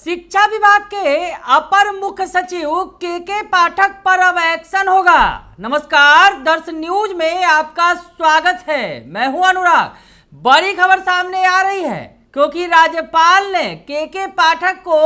शिक्षा विभाग के अपर मुख्य सचिव के पाठक पर अब एक्शन होगा। नमस्कार, दर्श न्यूज में आपका स्वागत है। मैं हूं अनुराग। बड़ी खबर सामने आ रही है क्योंकि राज्यपाल ने के पाठक को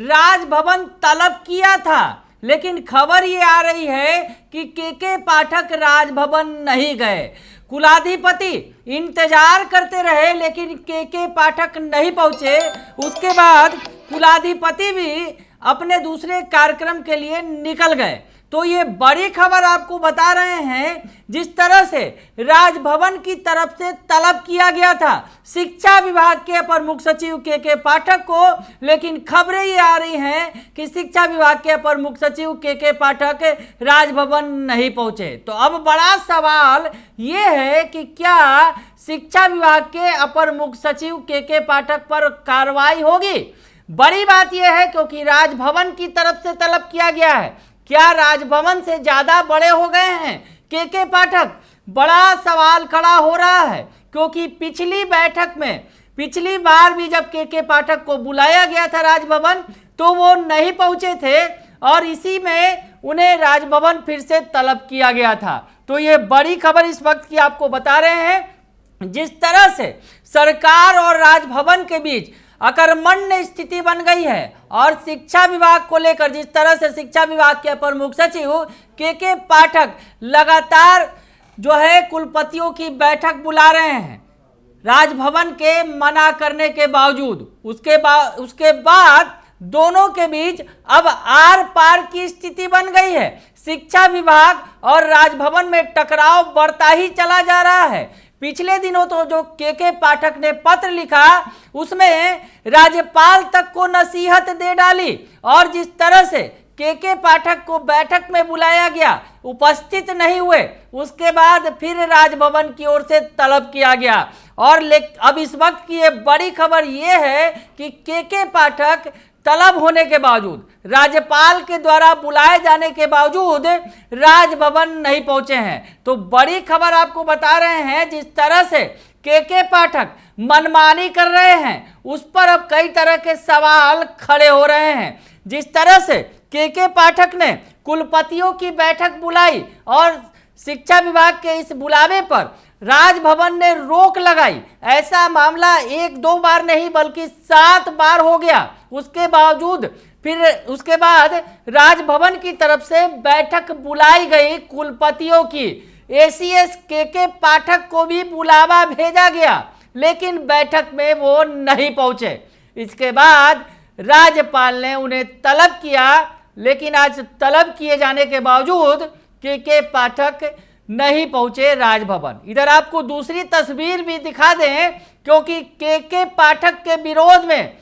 राजभवन तलब किया था, लेकिन खबर ये आ रही है कि के पाठक राजभवन नहीं गए। कुलाधिपति इंतजार करते रहे लेकिन के पाठक नहीं पहुंचे। उसके बाद कुलाधिपति भी अपने दूसरे कार्यक्रम के लिए निकल गए। तो ये बड़ी खबर आपको बता रहे हैं। जिस तरह से राजभवन की तरफ से तलब किया गया था शिक्षा विभाग के अपर मुख्य सचिव के पाठक को, लेकिन खबरें ये आ रही हैं कि शिक्षा विभाग के अपर मुख्य सचिव के पाठक राजभवन नहीं पहुंचे। तो अब बड़ा सवाल ये है कि क्या शिक्षा विभाग के अपर मुख्य सचिव के पाठक पर कार्रवाई होगी। बड़ी बात यह है क्योंकि राजभवन की तरफ से तलब किया गया है। क्या राजभवन से ज्यादा बड़े हो गए हैं के पाठक? बड़ा सवाल खड़ा हो रहा है क्योंकि पिछली बैठक में पिछली बार भी जब के पाठक को बुलाया गया था राजभवन तो वो नहीं पहुंचे थे और इसी में उन्हें राजभवन फिर से तलब किया गया था। तो ये बड़ी खबर इस वक्त की आपको बता रहे हैं। जिस तरह से सरकार और राजभवन के बीच अकर्मण्य स्थिति बन गई है और शिक्षा विभाग को लेकर जिस तरह से शिक्षा विभाग के अपर मुख्य सचिव के पाठक लगातार जो है कुलपतियों की बैठक बुला रहे हैं राजभवन के मना करने के बावजूद, उसके बाद दोनों के बीच अब आर पार की स्थिति बन गई है। शिक्षा विभाग और राजभवन में टकराव बढ़ता ही चला जा रहा है। पिछले दिनों तो जो के पाठक ने पत्र लिखा उसमें राज्यपाल तक को नसीहत दे डाली और जिस तरह से के पाठक को बैठक में बुलाया गया, उपस्थित नहीं हुए, उसके बाद फिर राजभवन की ओर से तलब किया गया। और अब इस वक्त की ये बड़ी खबर ये है कि के पाठक तलब होने के बावजूद, राज्यपाल के द्वारा बुलाए जाने के बावजूद राजभवन नहीं पहुंचे हैं। तो बड़ी खबर आपको बता रहे हैं। जिस तरह से के पाठक मनमानी कर रहे हैं उस पर अब कई तरह के सवाल खड़े हो रहे हैं। जिस तरह से के पाठक ने कुलपतियों की बैठक बुलाई और शिक्षा विभाग के इस बुलावे पर राजभवन ने रोक लगाई, ऐसा मामला एक दो बार नहीं बल्कि 7 बार हो गया। उसके बावजूद फिर उसके बाद राजभवन की तरफ से बैठक बुलाई गई कुलपतियों की। एसीएस के पाठक को भी बुलावा भेजा गया लेकिन बैठक में वो नहीं पहुंचे। इसके बाद राज्यपाल ने उन्हें तलब किया, लेकिन आज तलब किए जाने के बावजूद के पाठक नहीं पहुंचे राजभवन। इधर आपको दूसरी तस्वीर भी दिखा दें क्योंकि के पाठक के विरोध में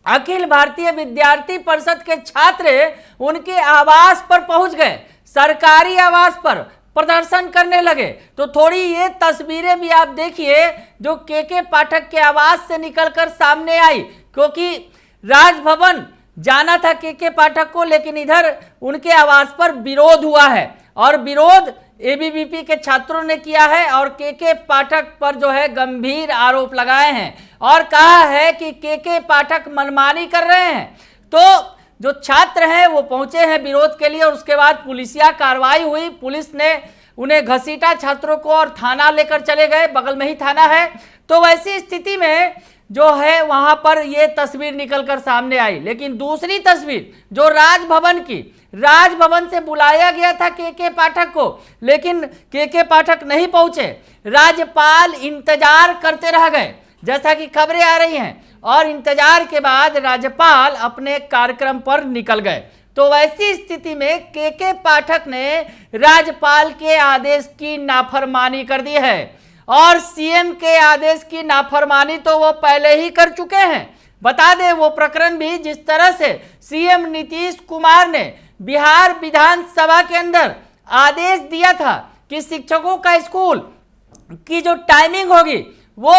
अखिल भारतीय विद्यार्थी परिषद के छात्र उनके आवास पर पहुंच गए, सरकारी आवास पर प्रदर्शन करने लगे। तो थोड़ी ये तस्वीरें भी आप देखिए जो के पाठक के आवास से निकलकर सामने आई, क्योंकि राजभवन जाना था के पाठक को, लेकिन इधर उनके आवास पर विरोध हुआ है और विरोध एबीवीपी के छात्रों ने किया है और के पाठक पर जो है गंभीर आरोप लगाए हैं और कहा है कि के पाठक मनमानी कर रहे हैं। तो जो छात्र हैं वो पहुंचे हैं विरोध के लिए और उसके बाद पुलिसिया कार्रवाई हुई। पुलिस ने उन्हें घसीटा छात्रों को और थाना लेकर चले गए, बगल में ही थाना है। तो वैसी स्थिति में जो है वहां पर ये तस्वीर निकलकर सामने आई। लेकिन दूसरी तस्वीर जो राजभवन से बुलाया गया था के पाठक को, लेकिन के पाठक नहीं पहुंचे, राज्यपाल इंतजार करते रह गए जैसा कि खबरें आ रही हैं और इंतजार के बाद राज्यपाल अपने कार्यक्रम पर निकल गए। तो वैसी स्थिति में के पाठक ने राज्यपाल के आदेश की नाफरमानी कर दी है और सीएम के आदेश की नाफरमानी तो वो पहले ही कर चुके हैं। बता दें वो प्रकरण भी जिस तरह से सीएम नीतीश कुमार ने बिहार विधानसभा के अंदर आदेश दिया था कि शिक्षकों का स्कूल की जो टाइमिंग होगी वो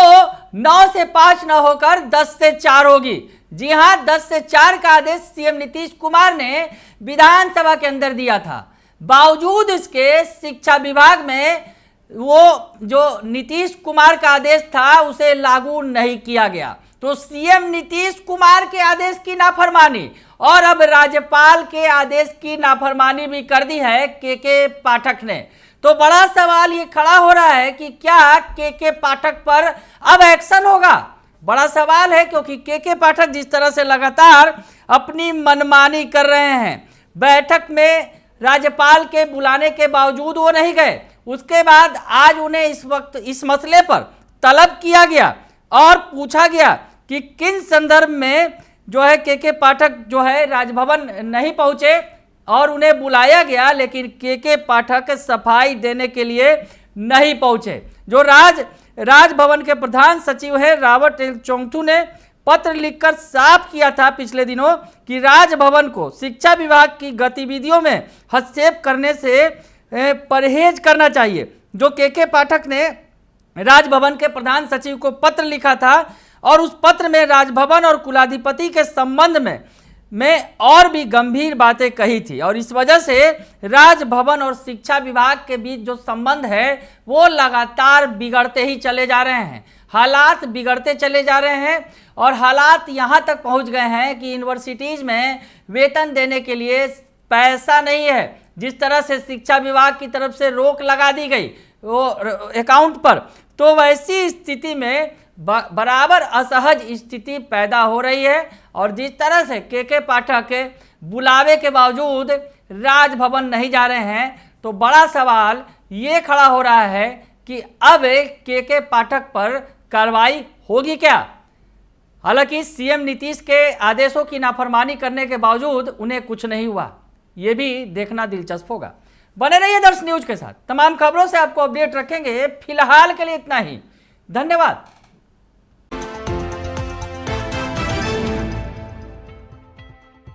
9 से 5 न होकर 10 से 4 होगी। जी हाँ, 10 से 4 का आदेश सीएम नीतीश कुमार ने विधानसभा के अंदर दिया था। बावजूद इसके शिक्षा विभाग में वो जो नीतीश कुमार का आदेश था उसे लागू नहीं किया गया। तो सीएम नीतीश कुमार के आदेश की नाफरमानी और अब राज्यपाल के आदेश की नाफरमानी भी कर दी है के पाठक ने। तो बड़ा सवाल ये खड़ा हो रहा है कि क्या के पाठक पर अब एक्शन होगा। बड़ा सवाल है, क्योंकि के पाठक जिस तरह से लगातार अपनी मनमानी कर रहे हैं, बैठक में राज्यपाल के बुलाने के बावजूद वो नहीं गए, उसके बाद आज उन्हें इस वक्त इस मसले पर तलब किया गया और पूछा गया कि किन संदर्भ में जो है के पाठक जो है राजभवन नहीं पहुंचे और उन्हें बुलाया गया, लेकिन के पाठक सफाई देने के लिए नहीं पहुंचे। जो राजभवन के प्रधान सचिव है रावत चोंगथू ने पत्र लिखकर साफ किया था पिछले दिनों कि राजभवन को शिक्षा विभाग की गतिविधियों में हस्तक्षेप करने से परहेज करना चाहिए। जो के पाठक ने राजभवन के प्रधान सचिव को पत्र लिखा था और उस पत्र में राजभवन और कुलाधिपति के संबंध में और भी गंभीर बातें कही थी, और इस वजह से राजभवन और शिक्षा विभाग के बीच जो संबंध है वो लगातार बिगड़ते ही चले जा रहे हैं। हालात बिगड़ते चले जा रहे हैं और हालात यहाँ तक पहुँच गए हैं कि यूनिवर्सिटीज़ में वेतन देने के लिए पैसा नहीं है। जिस तरह से शिक्षा विभाग की तरफ से रोक लगा दी गई वो अकाउंट पर, तो वैसी स्थिति में बराबर असहज स्थिति पैदा हो रही है। और जिस तरह से के पाठक बुलावे के बावजूद राजभवन नहीं जा रहे हैं, तो बड़ा सवाल ये खड़ा हो रहा है कि अब के पाठक पर कार्रवाई होगी क्या। हालांकि सीएम नीतीश के आदेशों की नाफरमानी करने के बावजूद उन्हें कुछ नहीं हुआ, ये भी देखना दिलचस्प होगा। बने रहिए दर्श न्यूज के साथ, तमाम खबरों से आपको अपडेट रखेंगे। फिलहाल के लिए इतना ही, धन्यवाद।